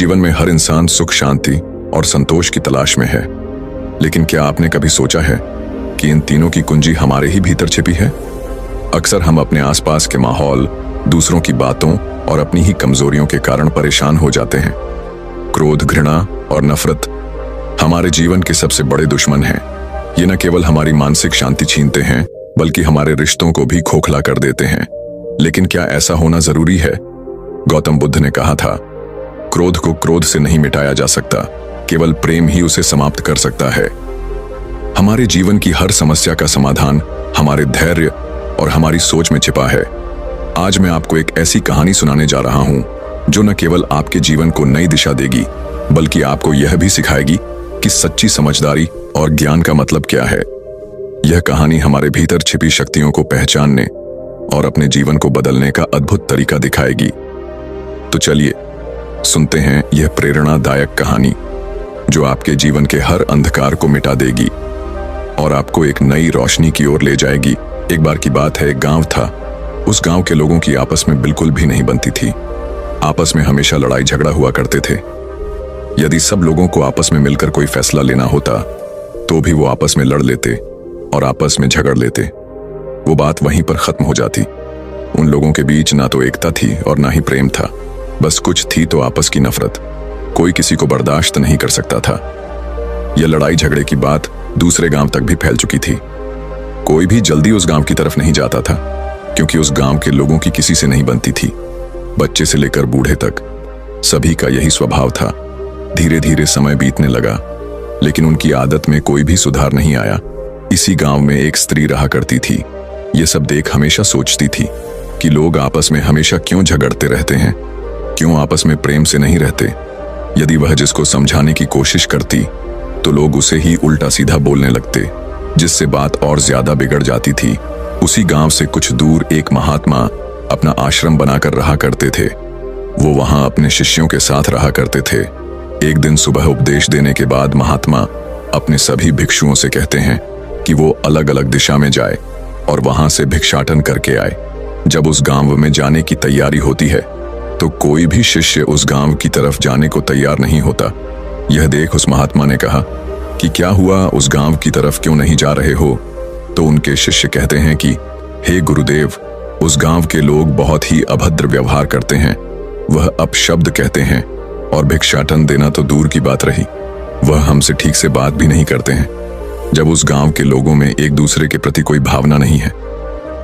जीवन में हर इंसान सुख, शांति और संतोष की तलाश में है, लेकिन क्या आपने कभी सोचा है कि इन तीनों की कुंजी हमारे ही भीतर छिपी है? अक्सर हम अपने आसपास के माहौल, दूसरों की बातों और अपनी ही कमजोरियों के कारण परेशान हो जाते हैं। क्रोध, घृणा और नफरत हमारे जीवन के सबसे बड़े दुश्मन हैं। ये न केवल हमारी मानसिक शांति छीनते हैं, बल्कि हमारे रिश्तों को भी खोखला कर देते हैं। लेकिन क्या ऐसा होना जरूरी है? गौतम बुद्ध ने कहा था, क्रोध को क्रोध से नहीं मिटाया जा सकता, केवल प्रेम ही उसे समाप्त कर सकता है। हमारे जीवन की हर समस्या का समाधान हमारे धैर्य और हमारी सोच में छिपा है। आज मैं आपको एक ऐसी कहानी सुनाने जा रहा हूं जो न केवल आपके जीवन को नई दिशा देगी, बल्कि आपको यह भी सिखाएगी कि सच्ची समझदारी और ज्ञान का मतलब क्या है। यह कहानी हमारे भीतर छिपी शक्तियों को पहचानने और अपने जीवन को बदलने का अद्भुत तरीका दिखाएगी। तो चलिए सुनते हैं यह प्रेरणादायक कहानी जो आपके जीवन के हर अंधकार को मिटा देगी और आपको एक नई रोशनी की ओर ले जाएगी। एक बार की बात है, एक गांव था। उस गांव के लोगों की आपस में बिल्कुल भी नहीं बनती थी। आपस में हमेशा लड़ाई झगड़ा हुआ करते थे। यदि सब लोगों को आपस में मिलकर कोई फैसला लेना होता तो भी वो आपस में लड़ लेते और आपस में झगड़ लेते। वो बात वहीं पर खत्म हो जाती। उन लोगों के बीच ना तो एकता थी और ना ही प्रेम था, बस कुछ थी तो आपस की नफरत। कोई किसी को बर्दाश्त नहीं कर सकता था। यह लड़ाई झगड़े की बात दूसरे गांव तक भी फैल चुकी थी। कोई भी जल्दी उस गांव की तरफ नहीं जाता था, क्योंकि उस गांव के लोगों की किसी से नहीं बनती थी। बच्चे से लेकर बूढ़े तक सभी का यही स्वभाव था। धीरे धीरे समय बीतने लगा, लेकिन उनकी आदत में कोई भी सुधार नहीं आया। इसी गांव में एक स्त्री रहा करती थी। ये सब देख हमेशा सोचती थी कि लोग आपस में हमेशा क्यों झगड़ते रहते हैं, क्यों आपस में प्रेम से नहीं रहते। यदि वह जिसको समझाने की कोशिश करती तो लोग उसे ही उल्टा सीधा बोलने लगते, जिससे बात और ज्यादा बिगड़ जाती थी। उसी गांव से कुछ दूर एक महात्मा अपना आश्रम बनाकर रहा करते थे। वो वहां अपने शिष्यों के साथ रहा करते थे। एक दिन सुबह उपदेश देने के बाद महात्मा अपने सभी भिक्षुओं से कहते हैं कि वो अलग अलग दिशा में जाए और वहां से भिक्षाटन करके आए। जब उस गांव में जाने की तैयारी होती है तो कोई भी शिष्य उस गांव की तरफ जाने को तैयार नहीं होता। यह देख उस महात्मा ने कहा कि क्या हुआ, उस गांव की तरफ क्यों नहीं जा रहे हो? तो उनके शिष्य कहते हैं कि हे गुरुदेव, उस गांव के लोग बहुत ही अभद्र व्यवहार करते हैं। वह अपशब्द कहते हैं और भिक्षाटन देना तो दूर की बात रही, वह हमसे ठीक से बात भी नहीं करते हैं। जब उस गांव के लोगों में एक दूसरे के प्रति कोई भावना नहीं है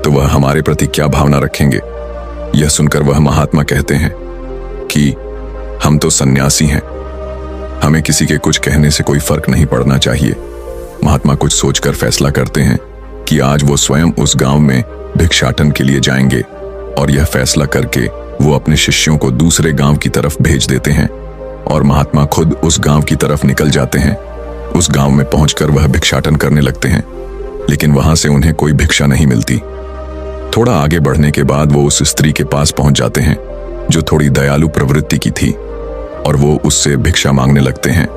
तो वह हमारे प्रति क्या भावना रखेंगे? यह सुनकर वह महात्मा कहते हैं कि हम तो सन्यासी हैं, हमें किसी के कुछ कहने से कोई फर्क नहीं पड़ना चाहिए। महात्मा कुछ सोचकर फैसला करते हैं कि आज वो स्वयं उस गांव में भिक्षाटन के लिए जाएंगे और यह फैसला करके वो अपने शिष्यों को दूसरे गांव की तरफ भेज देते हैं और महात्मा खुद उस गांव की तरफ निकल जाते हैं। उस गांव में पहुंचकर वह भिक्षाटन करने लगते हैं, लेकिन वहां से उन्हें कोई भिक्षा नहीं मिलती। थोड़ा आगे बढ़ने के बाद वो उस स्त्री के पास पहुंच जाते हैं जो थोड़ी दयालु प्रवृत्ति की थी और वो उससे भिक्षा मांगने लगते हैं।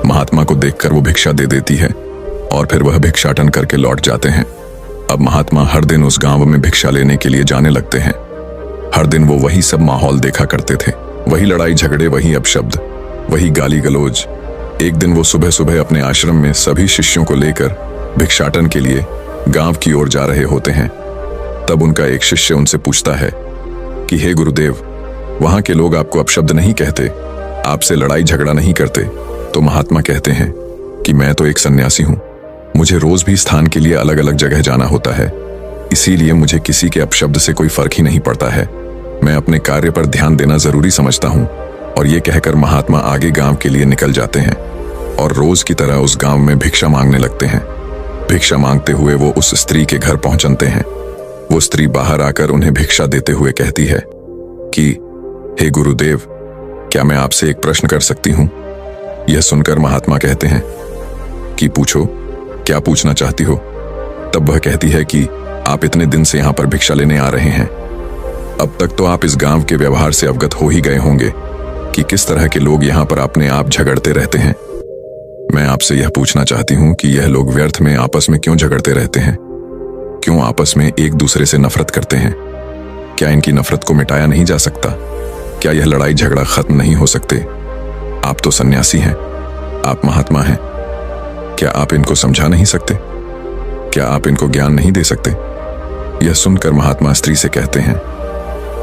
महात्मा को देखकर वो भिक्षा दे देती है और फिर वह भिक्षाटन करके लौट जाते हैं। अब महात्मा हर दिन उस गांव में भिक्षा लेने के लिए जाने लगते हैं। हर दिन वो वही सब माहौल देखा करते थे, वही लड़ाई झगड़े, वही अपशब्द, वही गाली गलौज। एक दिन वो सुबह सुबह अपने आश्रम में सभी शिष्यों को लेकर भिक्षाटन के लिए गांव की ओर जा रहे होते हैं। तब उनका एक शिष्य उनसे पूछता है कि हे गुरुदेव, वहां के लोग आपको अपशब्द नहीं कहते, आपसे लड़ाई झगड़ा नहीं करते? तो महात्मा कहते हैं कि मैं तो एक सन्यासी हूं, मुझे रोज भी स्थान के लिए अलग अलग जगह जाना होता है, इसीलिए मुझे किसी के अपशब्द से कोई फर्क ही नहीं पड़ता है। मैं अपने कार्य पर ध्यान देना जरूरी समझता हूं। और ये कहकर महात्मा आगे गांव के लिए निकल जाते हैं और रोज की तरह उस गांव में भिक्षा मांगने लगते हैं। भिक्षा मांगते हुए वो उस स्त्री के घर पहुंचते हैं। वो स्त्री बाहर आकर उन्हें भिक्षा देते हुए कहती है कि हे गुरुदेव, क्या मैं आपसे एक प्रश्न कर सकती हूं? यह सुनकर महात्मा कहते हैं कि पूछो, क्या पूछना चाहती हो? तब वह कहती है कि आप इतने दिन से यहां पर भिक्षा लेने आ रहे हैं, अब तक तो आप इस गांव के व्यवहार से अवगत हो ही गए होंगे कि किस तरह के लोग यहां पर अपने आप झगड़ते रहते हैं। मैं आपसे यह पूछना चाहती हूं कि यह लोग व्यर्थ में आपस में क्यों झगड़ते रहते हैं, क्यों आपस में एक दूसरे से नफरत करते हैं? क्या इनकी नफरत को मिटाया नहीं जा सकता? क्या यह लड़ाई झगड़ा खत्म नहीं हो सकते? आप तो सन्यासी हैं, आप महात्मा हैं, क्या आप इनको समझा नहीं सकते? क्या आप इनको ज्ञान नहीं दे सकते? यह सुनकर महात्मा स्त्री से कहते हैं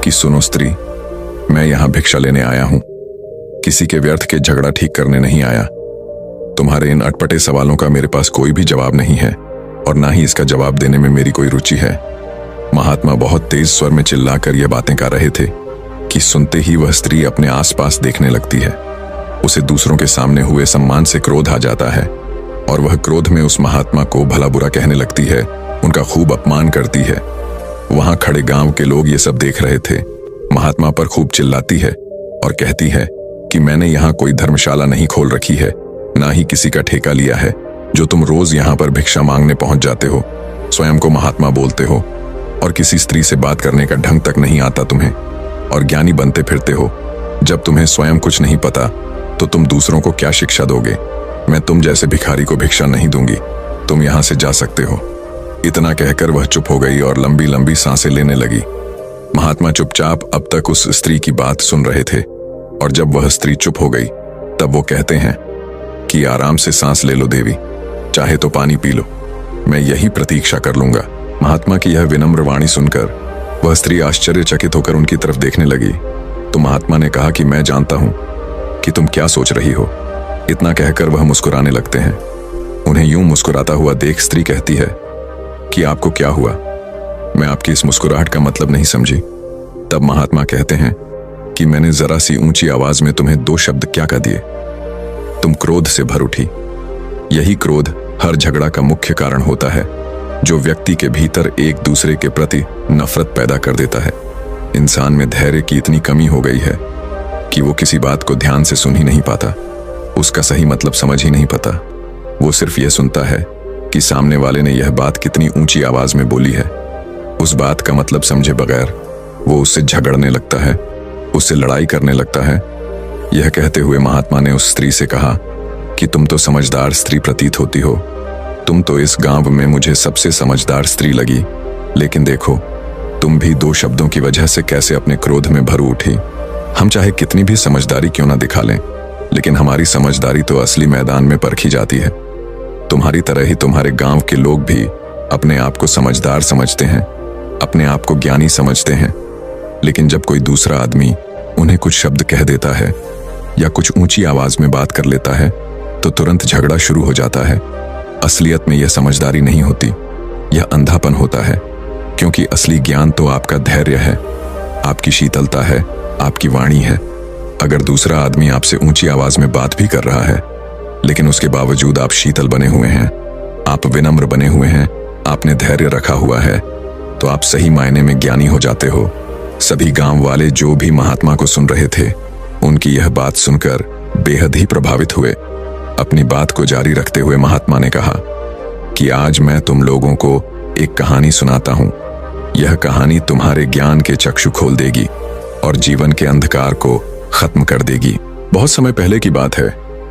कि सुनो स्त्री, मैं यहां भिक्षा लेने आया हूं, किसी के व्यर्थ के झगड़ा ठीक करने नहीं आया। तुम्हारे इन अटपटे सवालों का मेरे पास कोई भी जवाब नहीं है और ना ही इसका जवाब देने में मेरी कोई रुचि है। महात्मा बहुत तेज स्वर में चिल्लाकर यह बातें कर रहे थे कि सुनते ही वह स्त्री अपने आसपास देखने लगती है। उसे दूसरों के सामने हुए सम्मान से क्रोध आ जाता है और वह क्रोध में उस महात्मा को भला बुरा कहने लगती है, उनका खूब अपमान करती है। वहां खड़े गांव के लोग ये सब देख रहे थे। महात्मा पर खूब चिल्लाती है और कहती है कि मैंने यहाँ कोई धर्मशाला नहीं खोल रखी है, ना ही किसी का ठेका लिया है जो तुम रोज यहाँ पर भिक्षा मांगने पहुंच जाते हो, स्वयं को महात्मा बोलते हो और किसी स्त्री से बात करने का ढंग तक नहीं आता तुम्हें और ज्ञानी बनते फिरते हो। जब तुम्हें स्वयं कुछ नहीं पता तो तुम दूसरों को क्या शिक्षा दोगे? मैं तुम जैसे भिखारी को भिक्षा नहीं दूंगी, तुम यहां से जा सकते हो। इतना कहकर वह चुप हो गई और लंबी लंबी सांसें लेने लगी। महात्मा चुपचाप अब तक उस स्त्री की बात सुन रहे थे और जब वह स्त्री चुप हो गई तब वो कहते हैं कि आराम से सांस ले लो देवी, चाहे तो पानी पी लो, मैं यही प्रतीक्षा कर लूंगा। महात्मा की यह विनम्र वाणी सुनकर वह स्त्री आश्चर्यचकित होकर उनकी तरफ देखने लगी तो महात्मा ने कहा कि मैं जानता हूं कि तुम क्या सोच रही हो। इतना कहकर वह मुस्कुराने लगते हैं। उन्हें यूं मुस्कुराता हुआ देख स्त्री कहती है कि आपको क्या हुआ? मैं आपकी इस मुस्कुराहट का मतलब नहीं समझी। तब महात्मा कहते हैं कि मैंने जरा सी ऊंची आवाज में तुम्हें 2 शब्द क्या कह दिए? तुम क्रोध से भर उठी। यही क्रोध हर झगड़ा का मुख्य कारण होता है, जो व्यक्ति के भीतर एक दूसरे के प्रति नफरत पैदा कर देता है। इंसान में धैर्य की इतनी कमी हो गई है कि वो किसी बात को ध्यान से सुन ही नहीं पाता, उसका सही मतलब समझ ही नहीं पाता। वो सिर्फ यह सुनता है कि सामने वाले ने यह बात कितनी ऊंची आवाज में बोली है। उस बात का मतलब समझे बगैर वो उससे झगड़ने लगता है, उससे लड़ाई करने लगता है। यह कहते हुए महात्मा ने उस स्त्री से कहा कि तुम तो समझदार स्त्री प्रतीत होती हो, तुम तो इस गांव में मुझे सबसे समझदार स्त्री लगी, लेकिन देखो तुम भी 2 शब्दों की वजह से कैसे अपने क्रोध में भर उठी। हम चाहे कितनी भी समझदारी क्यों ना दिखा लें, लेकिन हमारी समझदारी तो असली मैदान में परखी जाती है। तुम्हारी तरह ही तुम्हारे गांव के लोग भी अपने आप को समझदार समझते हैं, अपने आप को ज्ञानी समझते हैं, लेकिन जब कोई दूसरा आदमी उन्हें कुछ शब्द कह देता है या कुछ ऊंची आवाज में बात कर लेता है तो तुरंत झगड़ा शुरू हो जाता है। असलियत में यह समझदारी नहीं होती, यह अंधापन होता है, क्योंकि असली ज्ञान तो आपका धैर्य है, आपकी शीतलता है, आपकी वाणी है। अगर दूसरा आदमी आपसे ऊंची आवाज में बात भी कर रहा है लेकिन उसके बावजूद आप शीतल बने हुए हैं, आप विनम्र बने हुए हैं, आपने धैर्य रखा हुआ है, तो आप सही मायने में ज्ञानी हो जाते हो। सभी गांव वाले जो भी महात्मा को सुन रहे थे उनकी यह बात सुनकर बेहद ही प्रभावित हुए। अपनी बात को जारी रखते हुए महात्मा ने कहा कि आज मैं तुम लोगों को एक कहानी सुनाता हूं। यह कहानी तुम्हारे ज्ञान के चक्षु खोल देगी और जीवन के अंधकार को खत्म कर देगी। बहुत समय पहले की बात है,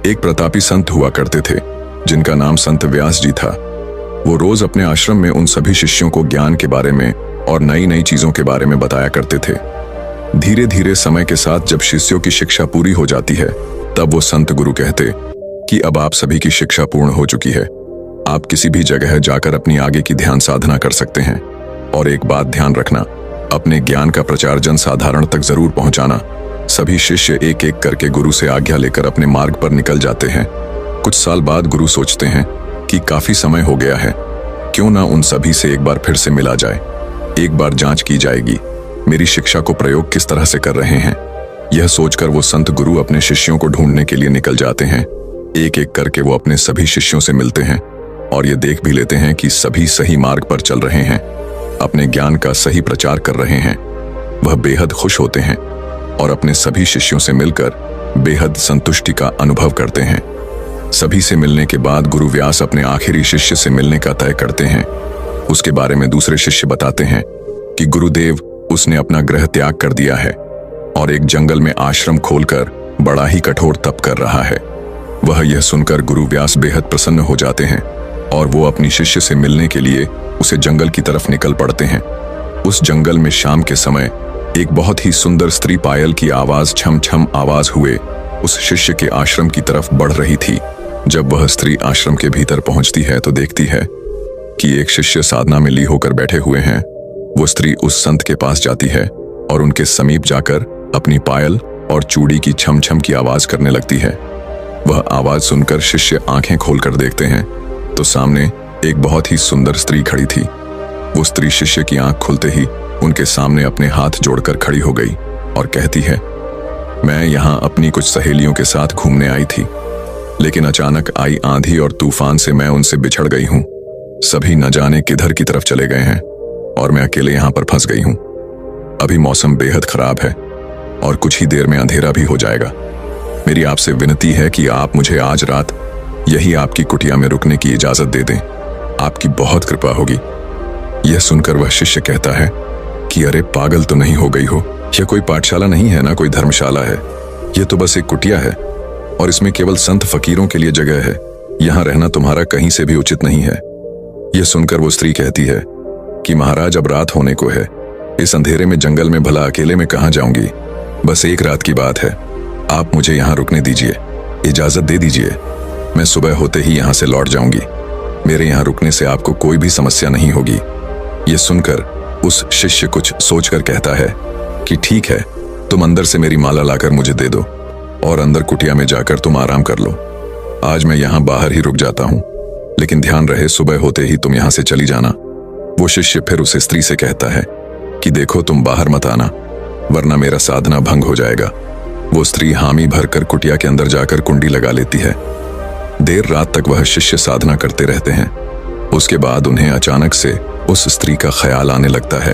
एक प्रतापी संत हुआ करते थे जिनका नाम संत व्यास जी था। वो रोज अपने आश्रम में उन सभी शिष्यों को ज्ञान के बारे में और नई नई चीजों के बारे में बताया करते थे। धीरे धीरे समय के साथ जब शिष्यों की शिक्षा पूरी हो जाती है तब वो संत गुरु कहते कि अब आप सभी की शिक्षा पूर्ण हो चुकी है, आप किसी भी जगह जाकर अपनी आगे की ध्यान साधना कर सकते हैं। और एक बात ध्यान रखना, अपने ज्ञान का प्रचार जन साधारण तक जरूर पहुंचाना। सभी शिष्य एक एक करके गुरु से आज्ञा लेकर अपने मार्ग पर निकल जाते हैं। कुछ साल बाद गुरु सोचते हैं कि काफी समय हो गया है, क्यों ना उन सभी से एक बार फिर से मिला जाए, एक बार जांच की जाएगी मेरी शिक्षा को प्रयोग किस तरह से कर रहे हैं। यह सोचकर वो संत गुरु अपने शिष्यों को ढूंढने के लिए निकल जाते हैं। एक एक करके वो अपने सभी शिष्यों से मिलते हैं और ये देख भी लेते हैं कि सभी सही मार्ग पर चल रहे हैं, अपने ज्ञान का सही प्रचार कर रहे हैं। वह बेहद खुश होते हैं और अपने सभी शिष्यों से मिलकर बेहद संतुष्टि का अनुभव करते हैं। सभी से मिलने के बाद गुरु व्यास अपने आखिरी शिष्य से मिलने का तय करते हैं। उसके बारे में दूसरे शिष्य बताते हैं कि गुरुदेव उसने अपना गृह त्याग कर दिया है और एक जंगल में आश्रम खोलकर बड़ा ही कठोर तप कर रहा है। वह यह सुनकर गुरु व्यास बेहद प्रसन्न हो जाते हैं और वो अपनी शिष्य से मिलने के लिए उसे जंगल की तरफ निकल पड़ते हैं। उस जंगल में शाम के समय एक बहुत ही सुंदर स्त्री पायल की आवाज छम छम आवाज हुए उस शिष्य के आश्रम की तरफ बढ़ रही थी। जब वह स्त्री आश्रम के भीतर पहुंचती है तो देखती है कि एक शिष्य साधना में ली होकर बैठे हुए हैं। वो स्त्री उस संत के पास जाती है और उनके समीप जाकर अपनी पायल और चूड़ी की छम छम की आवाज करने लगती है। वह आवाज सुनकर शिष्य आंखें खोलकर देखते हैं तो सामने एक बहुत ही सुंदर स्त्री खड़ी थी। वो स्त्री शिष्य की आंख खुलते ही उनके सामने अपने हाथ जोड़कर खड़ी हो गई और कहती है, मैं यहाँ अपनी कुछ सहेलियों के साथ घूमने आई थी, लेकिन अचानक आई आंधी और तूफान से मैं उनसे बिछड़ गई हूँ। सभी न जाने किधर की तरफ चले गए हैं और मैं अकेले यहाँ पर फंस गई हूँ। अभी मौसम बेहद खराब है और कुछ ही देर में अंधेरा भी हो जाएगा। मेरी आपसे विनती है कि आप मुझे आज रात यही आपकी कुटिया में रुकने की इजाजत दे दें। आपकी बहुत कृपा होगी। यह सुनकर वह शिष्य कहता है कि अरे पागल तो नहीं हो गई हो, यह कोई पाठशाला नहीं है, ना कोई धर्मशाला है। यह तो बस एक कुटिया है और इसमें केवल संत फकीरों के लिए जगह है। यहाँ रहना तुम्हारा कहीं से भी उचित नहीं है। यह सुनकर वो स्त्री कहती है कि महाराज अब रात होने को है, इस अंधेरे में जंगल में भला अकेले में कहाँ जाऊंगी। बस एक रात की बात है, आप मुझे यहाँ रुकने दीजिए, इजाजत दे दीजिए। मैं सुबह होते ही यहाँ से लौट जाऊंगी। मेरे यहाँ रुकने से आपको कोई भी समस्या नहीं होगी। ये सुनकर उस शिष्य कुछ सोचकर कहता है कि ठीक है, तुम अंदर से मेरी माला लाकर मुझे दे दो और अंदर कुटिया में जाकर तुम आराम कर लो। आज मैं यहाँ बाहर ही रुक जाता हूँ, लेकिन ध्यान रहे सुबह होते ही तुम यहाँ से चली जाना। वो शिष्य फिर उस स्त्री से कहता है कि देखो तुम बाहर मत आना, वरना मेरा साधना भंग हो जाएगा। वो स्त्री हामी भरकर कुटिया के अंदर जाकर कुंडी लगा लेती है। देर रात तक वह शिष्य साधना करते रहते हैं। उसके बाद उन्हें अचानक से उस स्त्री का ख्याल आने लगता है।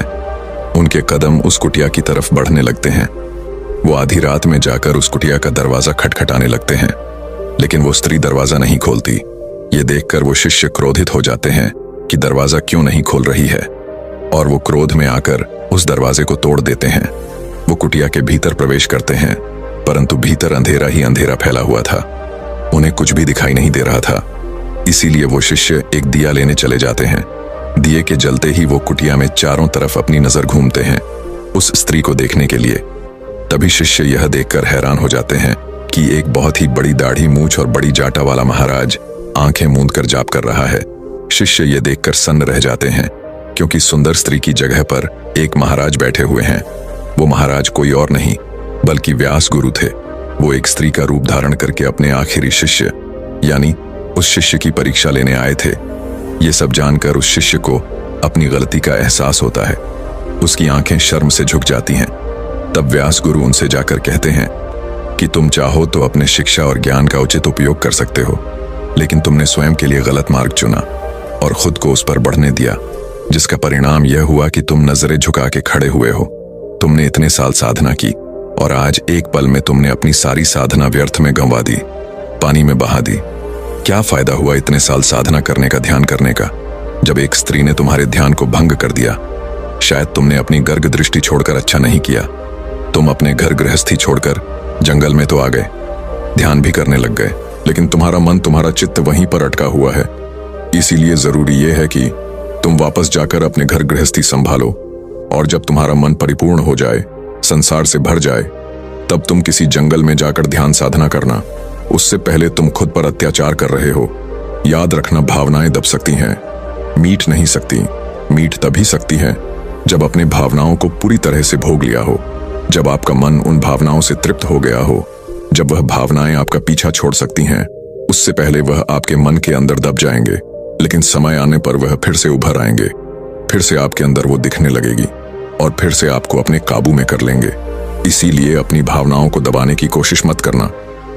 उनके कदम उस कुटिया की तरफ बढ़ने लगते हैं। वो आधी रात में जाकर उस कुटिया का दरवाजा खटखटाने लगते हैं, लेकिन वो स्त्री दरवाजा नहीं खोलती। ये देखकर वो शिष्य क्रोधित हो जाते हैं कि दरवाजा क्यों नहीं खोल रही है, और वो क्रोध में आकर उस दरवाजे को तोड़ देते हैं। वो कुटिया के भीतर प्रवेश करते हैं, परंतु भीतर अंधेरा ही अंधेरा फैला हुआ था। उन्हें कुछ भी दिखाई नहीं दे रहा था। इसीलिए वो शिष्य एक दिया लेने चले जाते हैं। दिए के जलते ही वो कुटिया में चारों तरफ अपनी नजर घूमते हैं उस स्त्री को देखने के लिए। तभी शिष्य यह देखकर हैरान हो जाते हैं कि एक बहुत ही बड़ी दाढ़ी, मूछ और बड़ी जाटा वाला महाराज आंखें मूंद कर जाप कर रहा है। शिष्य ये देखकर सन्न रह जाते हैं, क्योंकि सुंदर स्त्री की जगह पर एक महाराज बैठे हुए हैं। वो महाराज कोई और नहीं बल्कि व्यास गुरु थे। वो एक स्त्री का रूप धारण करके अपने आखिरी शिष्य यानी उस शिष्य की परीक्षा लेने आए थे। ये सब जानकर उस शिष्य को अपनी गलती का एहसास होता है। उसकी आंखें शर्म से झुक जाती हैं। तब व्यास गुरु उनसे जाकर कहते हैं कि तुम चाहो तो अपने शिक्षा और ज्ञान का उचित उपयोग कर सकते हो, लेकिन तुमने स्वयं के लिए गलत मार्ग चुना और खुद को उस पर बढ़ने दिया, जिसका परिणाम यह हुआ कि तुम नजरें झुका के खड़े हुए हो। तुमने इतने साल साधना की और आज एक पल में तुमने अपनी सारी साधना व्यर्थ में गंवा दी, पानी में बहा दी। क्या फायदा हुआ इतने साल साधना करने का, ध्यान करने का, जब एक स्त्री ने तुम्हारे ध्यान को भंग कर दिया। शायद तुमने अपनी गर्ग दृष्टि छोड़कर अच्छा नहीं किया। तुम अपने घर गृहस्थी छोड़कर जंगल में तो आ गए, ध्यान भी करने लग गए, लेकिन तुम्हारा मन, तुम्हारा चित्त वहीं पर अटका हुआ है। इसीलिए जरूरी यह है कि तुम वापस जाकर अपने घर गृहस्थी संभालो, और जब तुम्हारा मन परिपूर्ण हो जाए, संसार से भर जाए, तब तुम किसी जंगल में जाकर ध्यान साधना करना। उससे पहले तुम खुद पर अत्याचार कर रहे हो। याद रखना, भावनाएं दब सकती हैं, मीट नहीं सकती। मीट तभी सकती है जब अपने भावनाओं को पूरी तरह से भोग लिया हो, जब आपका मन उन भावनाओं से तृप्त हो गया हो, जब वह भावनाएं आपका पीछा छोड़ सकती हैं। उससे पहले वह आपके मन के अंदर दब जाएंगे, लेकिन समय आने पर वह फिर से उभर आएंगे। फिर से आपके अंदर वो दिखने लगेगी और फिर से आपको अपने काबू में कर लेंगे। इसीलिए अपनी भावनाओं को दबाने की कोशिश मत करना,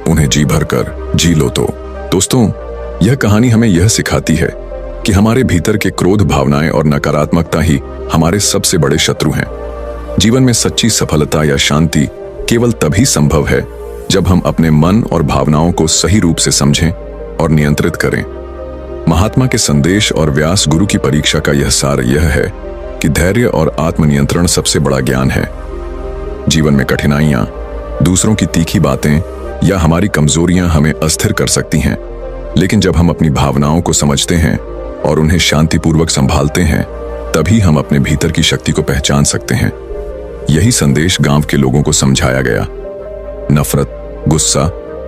उन्हें जी भर कर जी लो। तो दोस्तों, यह कहानी हमें यह सिखाती है कि हमारे भीतर के क्रोध, भावनाएं और नकारात्मकता ही हमारे सबसे बड़े शत्रु हैं। जीवन में सच्ची सफलता या शांति केवल तभी संभव है जब हम अपने मन और भावनाओं को सही रूप से समझें और नियंत्रित करें। महात्मा के संदेश और व्यास गुरु की परीक्षा का यह सार यह है कि धैर्य और आत्मनियंत्रण सबसे बड़ा ज्ञान है। जीवन में कठिनाइयां, दूसरों की तीखी बातें या हमारी कमजोरियां हमें अस्थिर कर सकती हैं, लेकिन जब हम अपनी भावनाओं को समझते हैं और उन्हें शांतिपूर्वक संभालते हैं, तभी हम अपने भीतर की शक्ति को पहचान सकते हैं। यही संदेश गांव के लोगों को समझाया गया। नफरत, गुस्सा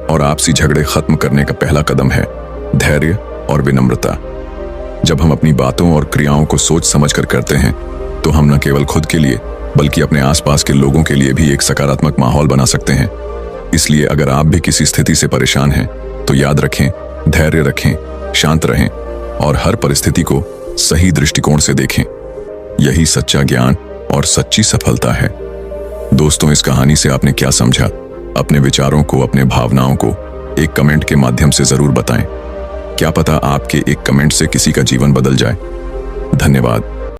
और आपसी झगड़े खत्म करने का पहला कदम है धैर्य और विनम्रता। जब हम अपनी बातों और क्रियाओं को सोच समझकर करते हैं तो हम न केवल खुद के लिए बल्कि अपने आसपास के लोगों के लिए भी एक सकारात्मक माहौल बना सकते हैं। इसलिए अगर आप भी किसी स्थिति से परेशान हैं तो याद रखें, धैर्य रखें, शांत रहें और हर परिस्थिति को सही दृष्टिकोण से देखें। यही सच्चा ज्ञान और सच्ची सफलता है। दोस्तों, इस कहानी से आपने क्या समझा? अपने विचारों को, अपने भावनाओं को एक कमेंट के माध्यम से जरूर बताएं। क्या पता आपके एक कमेंट से किसी का जीवन बदल जाए। धन्यवाद।